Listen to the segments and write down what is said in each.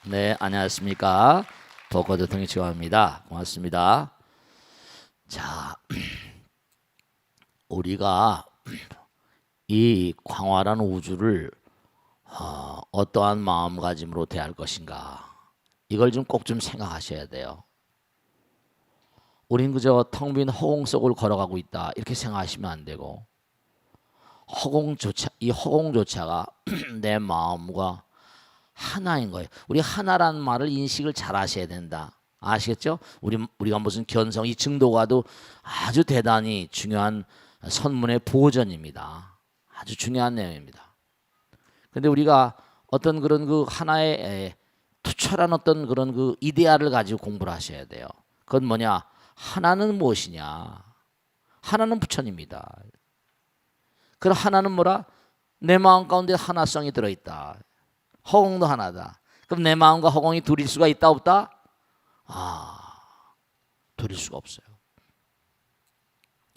네, 안녕하십니까. 벚꽃대통령 지원입니다. 고맙습니다. 자, 우리가 이 광활한 우주를 어떠한 마음가짐으로 대할 것인가, 이걸 좀 꼭 좀 생각하셔야 돼요. 우린 그저 텅 빈 허공 속을 걸어가고 있다, 이렇게 생각하시면 안 되고, 이 허공조차가 내 마음과 하나인 거예요. 우리 하나라는 말을 인식을 잘 하셔야 된다. 아시겠죠? 우리가 무슨 견성이 증도가도 아주 대단히 중요한 선문의 보전입니다. 아주 중요한 내용입니다. 근데 우리가 어떤 그런 그 하나의 투철한 어떤 그런 그 이데아를 가지고 공부를 하셔야 돼요. 그건 뭐냐? 하나는 무엇이냐? 하나는 부처입니다. 그럼 하나는 뭐라? 내 마음 가운데 하나성이 들어있다. 허공도 하나다. 그럼 내 마음과 허공이 둘일 수가 있다 없다? 둘일 수가 없어요.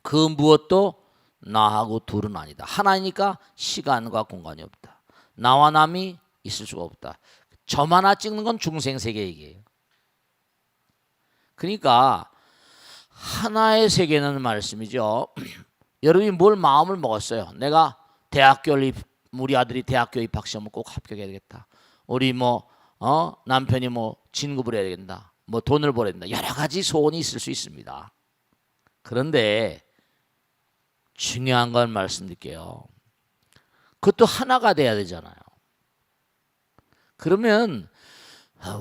그 무엇도 나하고 둘은 아니다. 하나니까 시간과 공간이 없다. 나와 남이 있을 수가 없다. 점 하나 찍는 건 중생세계 얘기예요. 그러니까 하나의 세계는 말씀이죠. 여러분이 뭘 마음을 먹었어요? 내가 우리 아들이 대학교 입학 시험을 꼭 합격해야 되겠다. 우리 남편이 진급을 해야 된다. 돈을 벌어야 된다. 여러 가지 소원이 있을 수 있습니다. 그런데 중요한 건 말씀드릴게요. 그것도 하나가 돼야 되잖아요. 그러면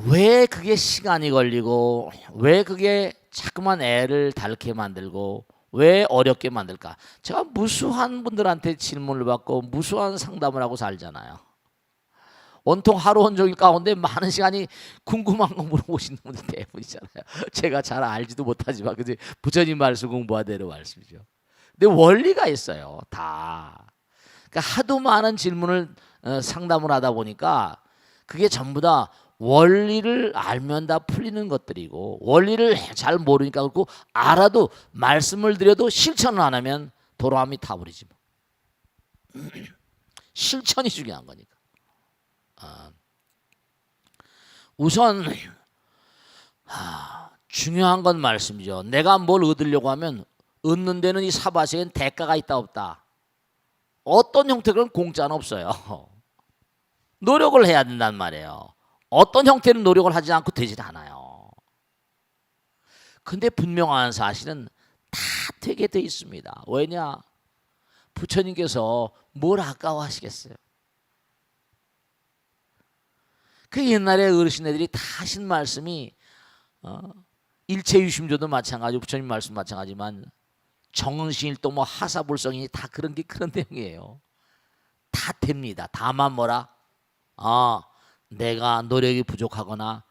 왜 그게 시간이 걸리고, 왜 그게 자꾸만 애를 닳게 만들고, 왜 어렵게 만들까? 제가 무수한 분들한테 질문을 받고 무수한 상담을 하고 살잖아요. 온통 하루 온종일 가운데 많은 시간이 궁금한 거 물어보시는 분들 대부분이잖아요. 제가 잘 알지도 못하지만 그지 부처님 말씀 공부하대로 말씀이죠. 근데 원리가 있어요. 다. 그러니까 하도 많은 질문을 상담을 하다 보니까 그게 전부 다 원리를 알면 다 풀리는 것들이고, 원리를 잘 모르니까 그렇고, 알아도 말씀을 드려도 실천을 안 하면 도로함이 타버리지 뭐. 실천이 중요한 거니까. 우선 중요한 건 말씀이죠. 내가 뭘 얻으려고 하면 얻는 데는 이 사바세계는 대가가 있다 없다. 어떤 형태로는 공짜는 없어요. 노력을 해야 된단 말이에요. 어떤 형태는 노력을 하지 않고 되질 않아요. 근데 분명한 사실은 다 되게 돼 있습니다. 왜냐? 부처님께서 뭘 아까워하시겠어요? 그 옛날에 어르신애들이 다 하신 말씀이 일체유심조도 마찬가지고 부처님 말씀 마찬가지지만 정신일도 하사불성이 다 그런 내용이에요. 다 됩니다. 다만 뭐라? 내가 노력이 부족하거나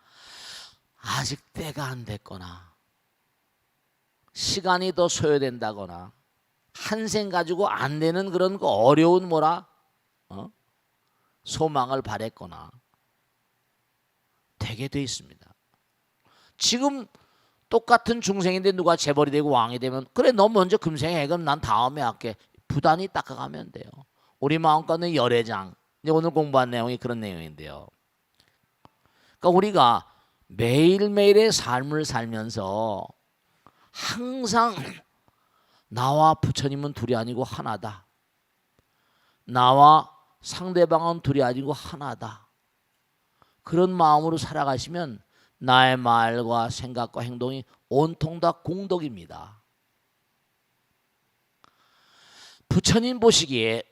아직 때가 안 됐거나 시간이 더 소요된다거나 한생 가지고 안 되는 그런 거 어려운 소망을 바랬거나 되게 돼 있습니다. 지금 똑같은 중생인데 누가 재벌이 되고 왕이 되면 그래 너 먼저 금생에 해, 그럼 난 다음에 할게. 부단히 닦아가면 돼요. 우리 마음가는 열애장. 오늘 공부한 내용이 그런 내용인데요. 그러니까 우리가 매일매일의 삶을 살면서 항상 나와 부처님은 둘이 아니고 하나다. 나와 상대방은 둘이 아니고 하나다. 그런 마음으로 살아가시면 나의 말과 생각과 행동이 온통 다 공덕입니다. 부처님 보시기에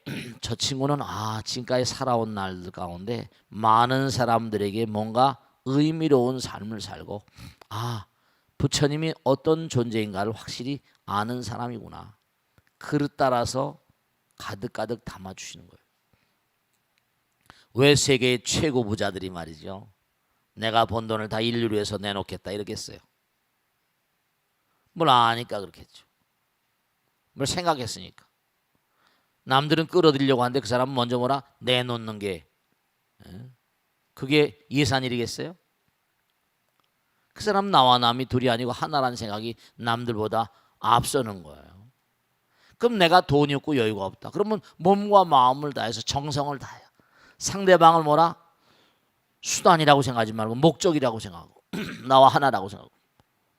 저 친구는 지금까지 살아온 날들 가운데 많은 사람들에게 뭔가 의미로운 삶을 살고 부처님이 어떤 존재인가를 확실히 아는 사람이구나. 그릇 따라서 가득가득 담아주시는 거예요. 왜 세계의 최고 부자들이 말이죠, 내가 번 돈을 다 인류를 위해서 내놓겠다 이렇게 했어요? 뭘 아니까 그렇겠죠. 뭘 생각했으니까. 남들은 끌어들이려고 하는데 그 사람은 먼저 내놓는 게 그게 예산일이겠어요? 그 사람 나와 남이 둘이 아니고 하나라는 생각이 남들보다 앞서는 거예요. 그럼 내가 돈이 없고 여유가 없다. 그러면 몸과 마음을 다해서 정성을 다해요. 상대방을 수단이라고 생각하지 말고 목적이라고 생각하고 나와 하나라고 생각하고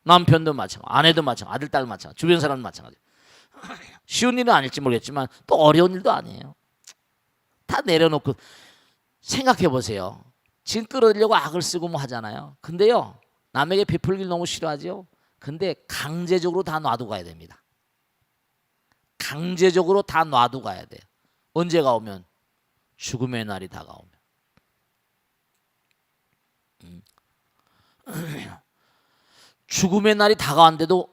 남편도 마찬가지, 아내도 마찬가지, 아들, 딸 마찬가지, 주변 사람도 마찬가지. 쉬운 일은 아닐지 모르겠지만 또 어려운 일도 아니에요. 다 내려놓고 생각해 보세요. 지금 끌어들이려고 악을 쓰고 뭐 하잖아요. 근데요, 남에게 베풀기를 너무 싫어하죠. 근데 강제적으로 다 놔두고 가야 됩니다. 강제적으로 다 놔두고 가야 돼요. 언제가 오면? 죽음의 날이 다가오면. 죽음의 날이 다가왔는데도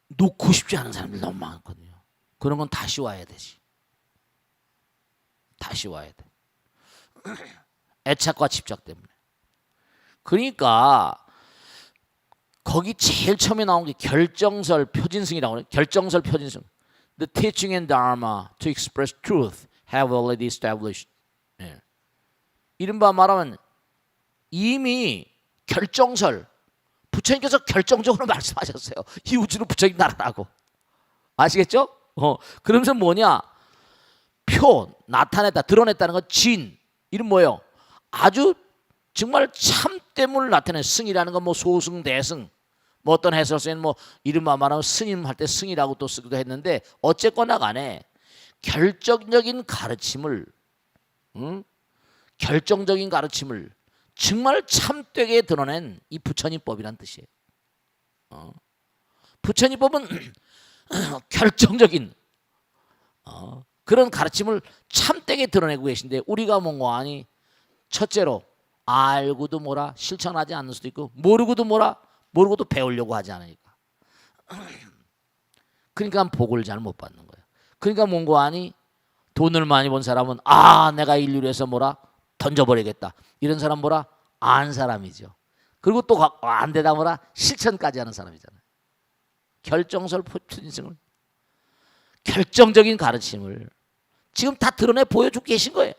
놓고 싶지 않은 사람들이 너무 많거든요. 그런 건 다시 와야 되지. 다시 와야 돼. 애착과 집착 때문에. 그러니까 거기 제일 처음에 나온 게 결정설 표진승이라고 그래요. 결정설 표진승. The teaching and dharma to express truth have already established. 예. 이른바 말하면 이미 결정설, 부처님께서 결정적으로 말씀하셨어요. 이 우주는 부처님 나라라고. 아시겠죠? 그러면서 뭐냐? 표, 나타냈다, 드러냈다는 건 진. 이름 뭐예요? 아주 정말 참됨을 나타낸 승이라는 건 뭐 소승, 대승. 뭐 어떤 해설서에는 뭐 이름만 말하면 스님 할 때 승이라고 또 쓰기도 했는데 어쨌거나 간에 결정적인 가르침을 결정적인 가르침을 정말 참되게 드러낸 이 부처님법이란 뜻이에요. 부처님법은 결정적인 그런 가르침을 참되게 드러내고 계신데 우리가 뭔가 하니 첫째로 알고도 뭐라 실천하지 않는 수도 있고 모르고도 뭐라 모르고도 배우려고 하지 않으니까. 그러니까 복을 잘 못 받는 거예요. 그러니까 뭔가 하니 돈을 많이 번 사람은 내가 인류를 위해서 뭐라 던져버리겠다. 이런 사람 뭐라 안 사람이죠. 그리고 또 안 되다 뭐라 실천까지 하는 사람이잖아요. 결정설 표진승을 결정적인 가르침을 지금 다 드러내 보여주고 계신 거예요.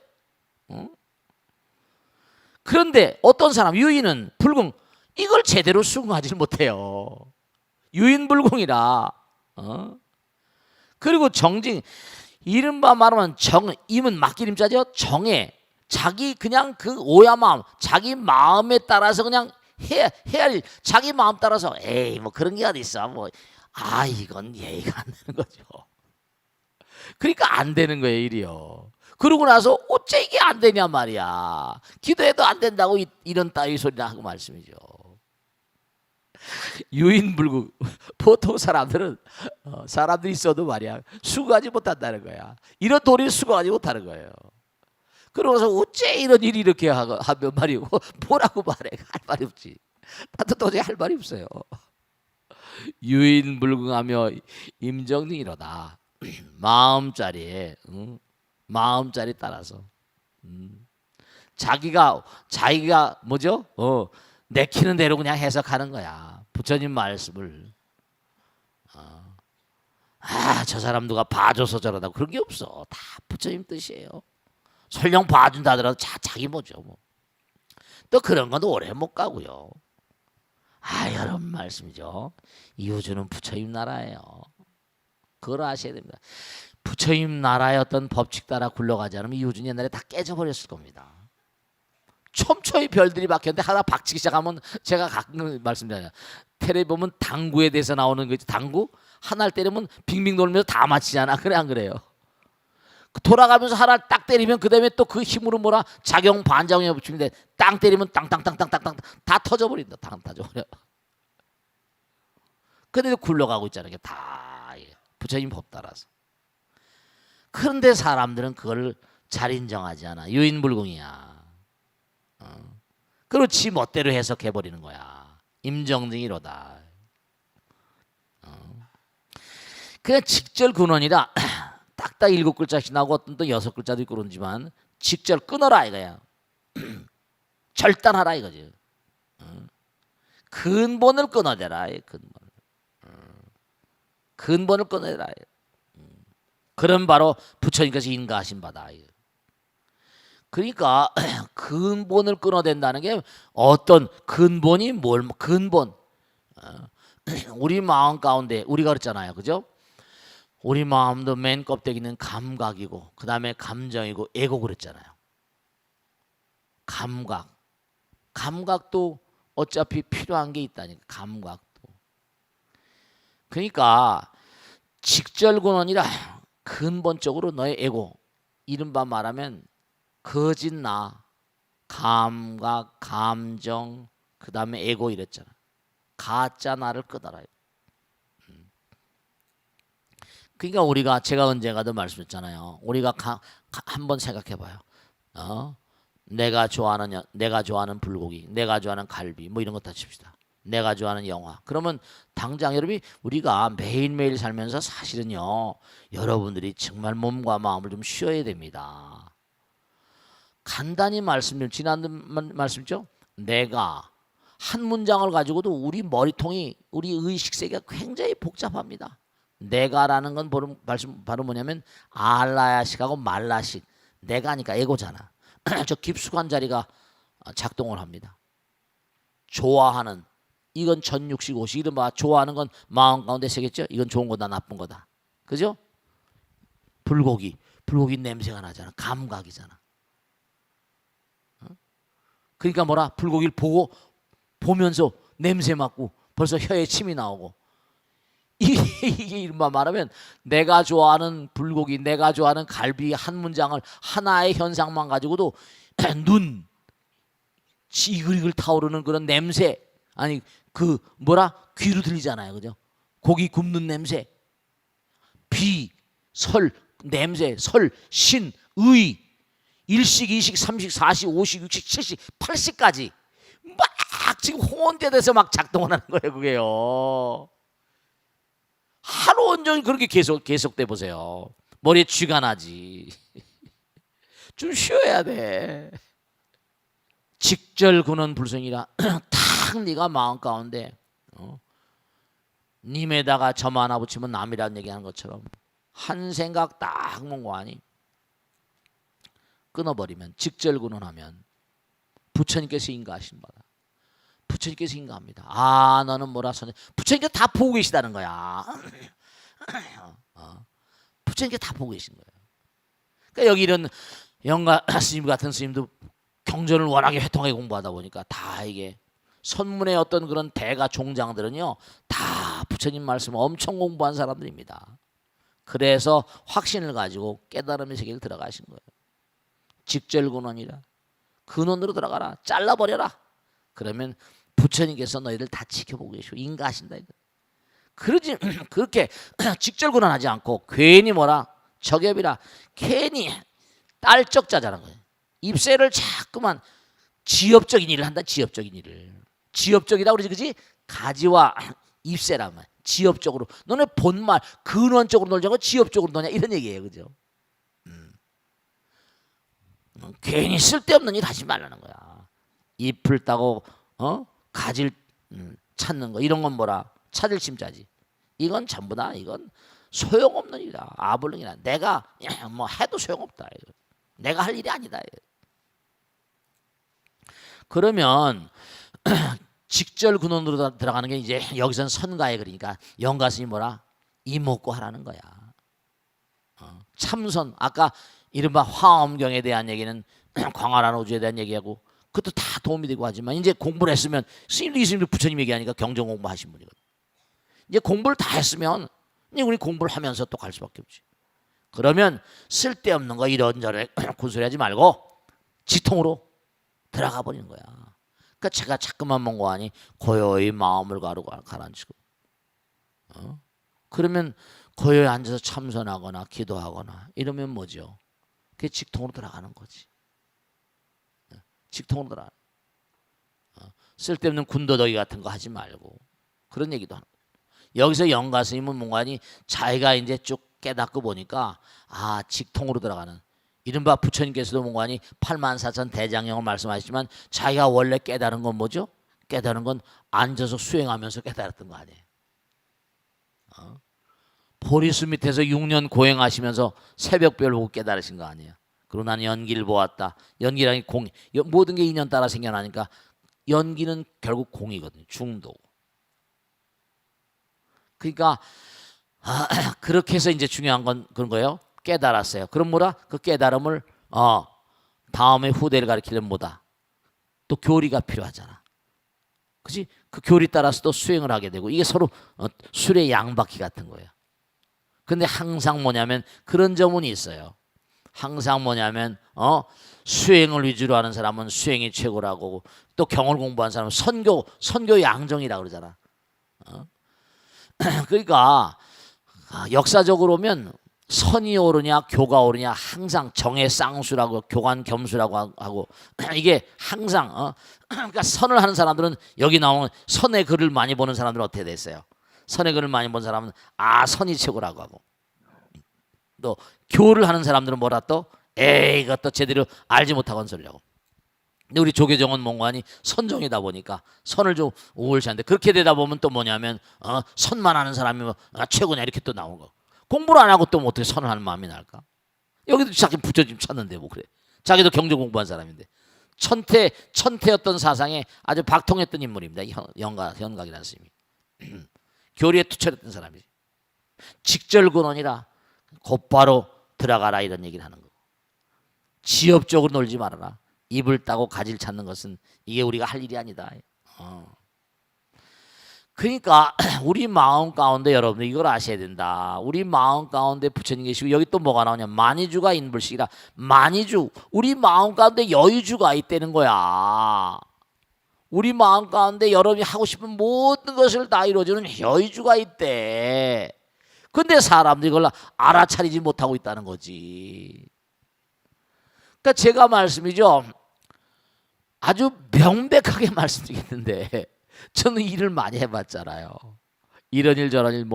그런데 어떤 사람 유인은 불공 이걸 제대로 수긍하지 못해요. 유인불공이라. 그리고 정징 이른바 말하면 임은 맡기림자죠. 정해 자기 그냥 그 오야 마음 자기 마음에 따라서 그냥 해야 할 자기 마음 따라서 에이 뭐 그런 게 어디 있어 뭐 이건 예의가 안 되는 거죠. 그러니까 안 되는 거예요 일이요. 그러고 나서 어째 이게 안 되냐 말이야. 기도해도 안 된다고 이런 따위 소리나 하고 말씀이죠. 유인불구 보통 사람들은 사람들이 있어도 말이야 수고하지 못한다는 거야. 이런 도리를 수고하지 못하는 거예요. 그러고서 어째 이런 일이 이렇게 하면 말이고 뭐라고 말해 할 말이 없지. 나도 도저히 할 말이 없어요. 유인불궁하며 임정등이로다. 마음자리에 마음자리 따라서 자기가 뭐죠? 내키는 대로 그냥 해석하는 거야. 부처님 말씀을 저 사람 누가 봐줘서 저러다 그런 게 없어. 다 부처님 뜻이에요. 설령 봐준다 하더라도 자기 뭐죠 뭐. 또 그런 건 오래 못 가고요. 여러분 말씀이죠. 이 우주는 부처님 나라예요. 그걸 아셔야 됩니다. 부처님 나라의 어떤 법칙 따라 굴러가지 않으면 이 우주는 옛날에 다 깨져버렸을 겁니다. 촘촘히 별들이 박혔는데 하나 박치기 시작하면 제가 가끔 말씀드려요. 텔레비 보면 당구에 대해서 나오는 거지. 당구 하나를 때리면 빙빙 돌면서 다 맞히잖아. 그래 안 그래요? 돌아가면서 하나를 딱 때리면 그 다음에 또 그 힘으로 뭐라 작용 반작용에 붙이는데 땅 때리면 땅땅땅땅땅땅 다 터져버린다. 다 터져버려. 근데도 굴러가고 있잖아요. 다 부처님 법 따라서. 그런데 사람들은 그걸 잘 인정하지 않아. 유인불공이야. 그리고 지 멋대로 해석해버리는 거야. 임정등이로다. 그냥 직절 근원이라 딱딱 7글자씩 나오고 어떤 또 6글자도 있고 그런지만 직절 끊어라 이거야. 절단하라 이거지. 근본을 끊어내라. 근본을 끊어내라. 그런 바로 부처님께서 인가하신 바다. 그러니까 근본을 끊어낸다는 게 어떤 근본이 근본 우리 마음 가운데 우리가 그랬잖아요. 그죠? 우리 마음도 맨 껍데기는 감각이고 그 다음에 감정이고 애고 그랬잖아요. 감각 감각도 어차피 필요한 게 있다니까. 감각도. 그러니까 직절근원이라 근본적으로 너의 에고, 이른바 말하면 거짓 나, 감각, 감정, 그 다음에 에고 이랬잖아. 가짜 나를 끊어라. 그러니까 우리가 제가 언젠가도 말씀했잖아요. 우리가 한번 생각해봐요. 내가 좋아하는 불고기, 내가 좋아하는 갈비, 뭐 이런 거 다 칩시다. 내가 좋아하는 영화. 그러면 당장 여러분이 우리가 매일매일 살면서 사실은요, 여러분들이 정말 몸과 마음을 좀 쉬어야 됩니다. 간단히 말씀드리면 지난 말씀이죠. 내가 한 문장을 가지고도 우리 머리통이, 우리 의식 세계가 굉장히 복잡합니다. 내가라는 건 바로 뭐냐면 알라야식하고 말라식. 내가니까 에고잖아. 저 깊숙한 자리가 작동을 합니다. 좋아하는, 이건 전육식 오식. 이른바 좋아하는 건 마음 가운데 새겼죠. 이건 좋은 거다 나쁜 거다. 그죠? 불고기 냄새가 나잖아. 감각이잖아. 그러니까 뭐라? 불고기를 보면서 냄새 맡고 벌써 혀에 침이 나오고. 이게 이른바 말하면 내가 좋아하는 불고기, 내가 좋아하는 갈비 한 문장을 하나의 현상만 가지고도 눈, 이글이글 타오르는 그런 냄새, 아니 그 뭐라? 귀로 들리잖아요. 그죠? 고기 굽는 냄새, 비, 설, 냄새, 설, 신, 의, 일식, 이식, 삼식, 사식, 오식, 육식, 칠식, 팔식까지 막 지금 혼재돼서 막 작동을 하는 거예요. 그게요. 하루 온종일 그렇게 계속돼 보세요. 머리에 쥐가 나지. 좀 쉬어야 돼. 직절근원 불성이라 탁 네가 마음 가운데 님에다가 점 하나 붙이면 남이라는 얘기하는 것처럼 한 생각 딱 먹고 하니 끊어버리면, 직절근원하면 부처님께서 인가하신 바다. 부처님께서 인가합니다. 아, 너는 뭐라 선해. 부처님께서 다 보고 계시다는 거야. 부처님께서 다 보고 계신 거예요. 그러니까 여기 이런 영가 스님 같은 스님도 경전을 워낙에 회통하게 공부하다 보니까 다 이게 선문의 어떤 그런 대가 종장들은요, 다 부처님 말씀을 엄청 공부한 사람들입니다. 그래서 확신을 가지고 깨달음의 세계를 들어가신 거예요. 직절근원이라 근원으로 들어가라. 잘라버려라. 그러면 부처님께서 너희를 다 지켜보고 계시고 인가하신다. 그러지 그렇게 직절근원하지 않고 괜히 뭐라 적엽이라 괜히 딸적자자는 거예요. 입세를 자꾸만 지엽적인 일을 한다. 지엽적인 일을. 지엽적이라고 그러지, 그지? 가지와 입세라면 지엽적으로. 너네 본말 근원적으로 놀자고 지엽적으로 노냐 이런 얘기예요. 그죠? 괜히 쓸데없는 일 하지 말라는 거야. 잎을 따고 가지를 찾는 거, 이런 건 뭐라? 찾을 심자지. 이건 전부 다 이건 소용없는 일이다. 아불릉이다. 내가 뭐 해도 소용없다. 내가 할 일이 아니다. 그러면 직절근원으로 들어가는 게 이제 여기선 선가에, 그러니까 영가스님이 뭐라? 이목고 하라는 거야. 참선, 아까 이른바 화엄경에 대한 얘기는 광활한 우주에 대한 얘기하고 그것도 다 도움이 되고 하지만 이제 공부를 했으면, 스님도 이스님도 부처님 얘기하니까 경전 공부하신 분이거든. 이제 공부를 다 했으면 이제 우리 공부를 하면서 또 갈 수밖에 없지. 그러면 쓸데없는 거 이런저런 군소리하지 말고 지통으로 들어가 버리는 거야. 그러니까 제가 자꾸만 멍고하니 고요히 마음을 가라앉히고 그러면 고요히 앉아서 참선하거나 기도하거나 이러면 뭐죠? 그게 직통으로 들어가는 거지. 직통으로 들어가. 쓸데없는 군더더기 같은 거 하지 말고 그런 얘기도 하는 거예요. 여기서 영가스님은 뭔가니 자기가 이제 쭉 깨닫고 보니까 아, 직통으로 들어가는, 이른바 부처님께서도 뭔가니 84,000 대장경을 말씀하시지만 자기가 원래 깨달은 건 뭐죠? 깨달은 건 앉아서 수행하면서 깨달았던 거 아니에요. 보리수 밑에서 6년 고행하시면서 새벽별 보고 깨달으신 거 아니에요. 그리고 나는 연기를 보았다. 연기라는 게 공, 모든 게 인연 따라 생겨나니까 연기는 결국 공이거든요. 중도고. 그러니까 그렇게 해서 이제 중요한 건 그런 거예요. 깨달았어요. 그럼 뭐라? 그 깨달음을 다음에 후대를 가리키려면 뭐다? 또 교리가 필요하잖아. 그지? 그 교리 따라서 또 수행을 하게 되고 이게 서로 술의 양바퀴 같은 거예요. 근데 항상 뭐냐면 그런 점은 있어요. 항상 뭐냐면 수행을 위주로 하는 사람은 수행이 최고라고 또 경을 공부한 사람은 선교 양정이라고 그러잖아. 그러니까 역사적으로 보면 선이 오르냐 교가 오르냐 항상 정의 쌍수라고 교관 겸수라고 하고 이게 항상 그러니까 선을 하는 사람들은 여기 나오는 선의 글을 많이 보는 사람들은 어떻게 됐어요? 선의 글을 많이 본 사람은 선이 최고라고 하고 또 교를 하는 사람들은 뭐라 또 에이 이것도 제대로 알지 못하고 한 소리라고. 근데 우리 조계종은 몽관이 선종이다 보니까 선을 좀 우월시하는데 그렇게 되다 보면 또 뭐냐면 선만 하는 사람이 최고냐 이렇게 또 나오는 거. 공부를 안 하고 또 뭐 어떻게 선을 하는 마음이 날까? 여기도 자기 부처님 찾는데 뭐 그래. 자기도 경제 공부한 사람인데 천태였던 사상에 아주 박통했던 인물입니다. 현각이라는 스님이 교리에 투철했던 사람이지. 직절근원이라 곧바로 들어가라 이런 얘기를 하는 거고 지엽적으로 놀지 말아라. 입을 따고 가지를 찾는 것은 이게 우리가 할 일이 아니다. 그러니까 우리 마음 가운데 여러분들 이걸 아셔야 된다. 우리 마음 가운데 부처님 계시고 여기 또 뭐가 나오냐 만이주가 인불식이라. 만이주 우리 마음 가운데 여유주가 있다는 거야. 우리 마음 가운데 여러분이 하고 싶은 모든 것을 다 이루어주는 여유주가 있대. 근데 사람들이 그걸 알아차리지 못하고 있다는 거지. 그러니까 제가 말씀이죠. 아주 명백하게 말씀드리겠는데 저는 일을 많이 해봤잖아요. 이런 일 저런 일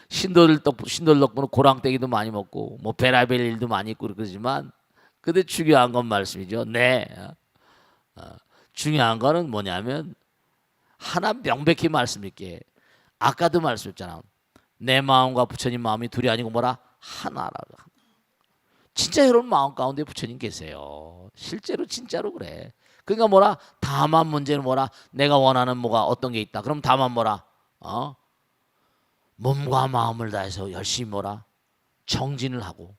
신도들 덕분에 고랑떼기도 많이 먹고 뭐 베라벨 일도 많이 있고 그러지만 근데 중요한 건 말씀이죠. 네. 중요한 거는 뭐냐면 하나 명백히 말씀드릴게. 아까도 말씀했잖아. 내 마음과 부처님 마음이 둘이 아니고 뭐라? 하나라고. 진짜 여러분 마음 가운데 부처님 계세요. 실제로 진짜로 그래. 그러니까 뭐라? 다만 문제는 뭐라? 내가 원하는 뭐가 어떤 게 있다. 그럼 다만 뭐라? 몸과 마음을 다해서 열심히 뭐라? 정진을 하고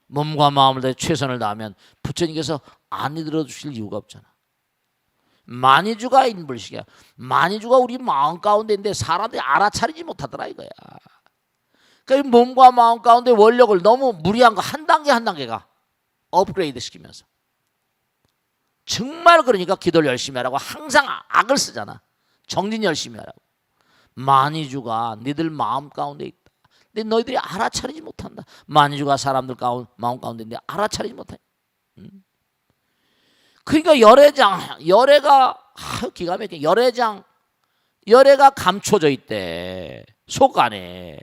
몸과 마음을 다해 최선을 다하면 부처님께서 안 들어주실 이유가 없잖아. 만이주가 인불식이야. 만이주가 우리 마음 가운데 있는데 사람들이 알아차리지 못하더라 이거야. 그러니까 몸과 마음 가운데 원력을 너무 무리한 거 한 단계 한 단계가 업그레이드 시키면서 정말 그러니까 기도를 열심히 하라고 항상 악을 쓰잖아. 정진 열심히 하라고. 만이주가 너희들 마음 가운데 있다. 근데 너희들이 알아차리지 못한다. 만이주가 사람들 마음 가운데 있는데 알아차리지 못해. 그러니까 열애가 기가 막혀. 열애가 감춰져 있대. 속 안에.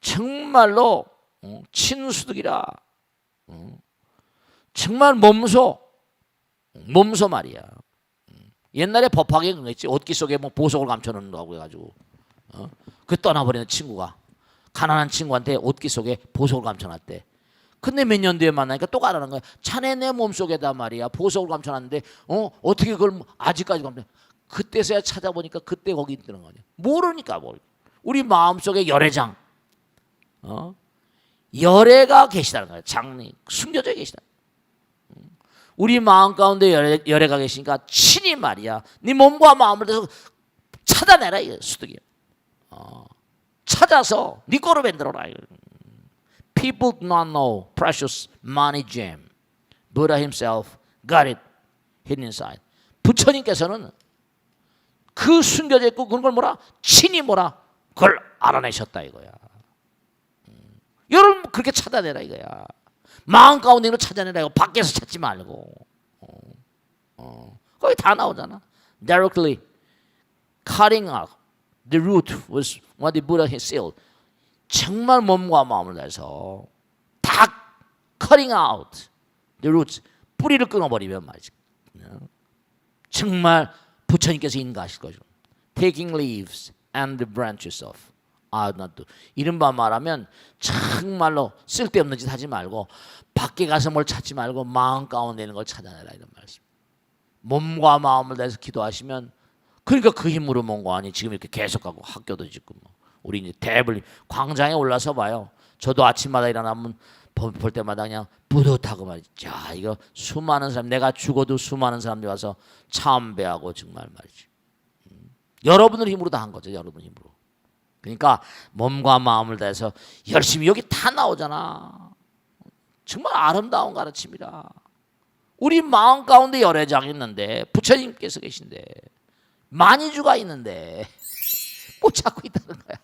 정말로 친수득이라. 정말 몸소 말이야. 옛날에 법화에 그런 거 있지. 옷기 속에 뭐 보석을 감춰놓는 거하고 해가지고 그 떠나버리는 친구가 가난한 친구한테 옷기 속에 보석을 감춰놨대. 근데 몇 년 뒤에 만나니까 또 가라는 거야. 자네 내 몸속에다 말이야 보석을 감춰놨는데 어떻게 그걸 아직까지 감춰. 그때서야 찾아보니까 그때 거기 있는 거냐. 모르니까 우리 마음속에 열애장 열애가 계시다는 거야. 장리 숨겨져 계시다. 우리 마음 가운데 열애가 계시니까 친히 말이야 네 몸과 마음을 대해서 찾아내라 이거 수득이야. 찾아서 네 거로 만들어라. People do not know precious money gem. Buddha himself got it hidden inside. 부처님께서는 그 숨겨져 있고 그런 걸 뭐라? 친히 뭐라? 그걸 알아내셨다 이거야. 여러분 그렇게 찾아내라 이거야. 마음 가운데 있는 걸 찾아내라 이거. 밖에서 찾지 말고. 거기 다 나오잖아. Directly cutting out the root was what the Buddha had sealed. 정말 몸과 마음을 다해서 다 cutting out the roots. 뿌리를 끊어버리면 말이지. 정말 부처님께서 인가하실 거죠. Taking leaves and the branches off. 이른바 말하면 정말로 쓸데없는 짓 하지 말고 밖에 가서 뭘 찾지 말고 마음 가운데 있는 걸 찾아내라 이런 말씀. 몸과 마음을 다해서 기도하시면 그러니까 그 힘으로 뭔가 아니 지금 이렇게 계속 가고 학교도 짓고 뭐 우리 이제 대불 광장에 올라서 봐요. 저도 아침마다 일어나면 볼 때마다 그냥 뿌듯하고 말이지. 자, 이거 수많은 사람, 내가 죽어도 수많은 사람들이 와서 참배하고 정말 말이지. 여러분들 힘으로 다 한 거죠. 여러분 힘으로. 그러니까 몸과 마음을 다해서 열심히, 여기 다 나오잖아. 정말 아름다운 가르침이라. 우리 마음 가운데 열애장이 있는데, 부처님께서 계신데, 만이주가 있는데 못 찾고 있다는 거야.